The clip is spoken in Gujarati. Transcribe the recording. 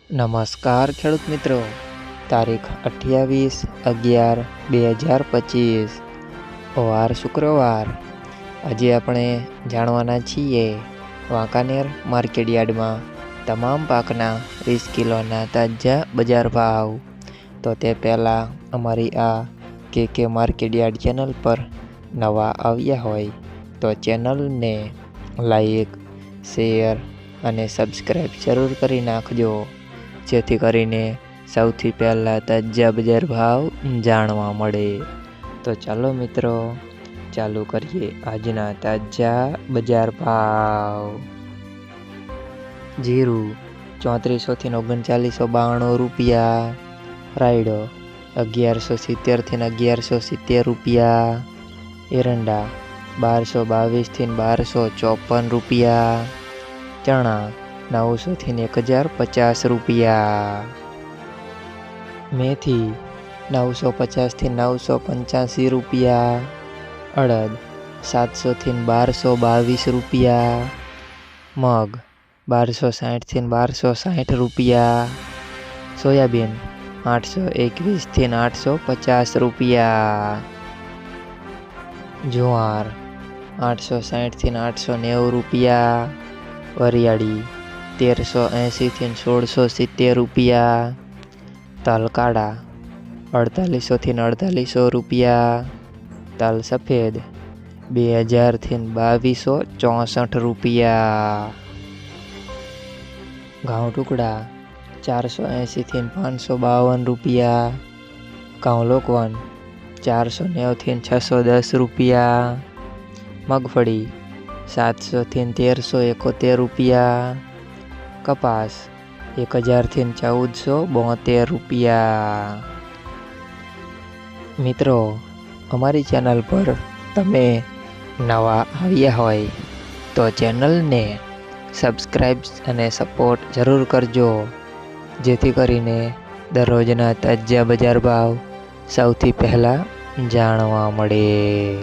નમસ્કાર ખેડૂત મિત્રો, તારીખ 28/11/2025 વાર શુક્રવાર। આજે આપણે જાણવાના છીએ વાંકાનેર માર્કેટયાર્ડમાં તમામ પાકના 20 કિલોના તાજા બજાર ભાવ। તો તે પહેલાં અમારી આ કે માર્કેટયાર્ડ ચેનલ પર નવા આવ્યા હોય તો ચેનલને લાઈક, શેર અને સબસ્ક્રાઈબ જરૂર કરી નાખજો, જેથી કરીને સૌથી પહેલાં તાજા બજાર ભાવ જાણવા મળે। તો ચાલો મિત્રો, ચાલુ કરીએ આજના તાજા બજાર ભાવ। જીરું 3400 થી 3992 રૂપિયા, રાયડો 1170 થી 1170 રૂપિયા, એરંડા 1222 થી 1254 રૂપિયા, ચણા 900 થી 1050 રૂપિયા, મેથી 950 થી 985 રૂપિયા, અડદ 700 થી 1222 રૂપિયા, મગ 1260 થી 1260 રૂપિયા, સોયાબીન 821 થી 850 રૂપિયા, જુવાર 860 થી 890 રૂપિયા, વરિયાળી 1380 થી 1670 રૂપિયા, તલ કાળા 4800 થી 4800 રૂપિયા, તલ સફેદ 2000 થી 2264 રૂપિયા, ઘઉં ટુકડા 480 થી 552 રૂપિયા, ઘઉં લોકવન 490 થી 610 રૂપિયા, મગફળી 700 થી 1371 રૂપિયા, કપાસ 1000 થી 1472 રૂપિયા। મિત્રો, અમારી ચેનલ પર તમે નવા આવ્યા હોય તો ચેનલને સબસ્ક્રાઈબ અને સપોર્ટ જરૂર કરજો, જેથી કરીને દરરોજના તાજા બજાર ભાવ સૌથી પહેલાં જાણવા મળે।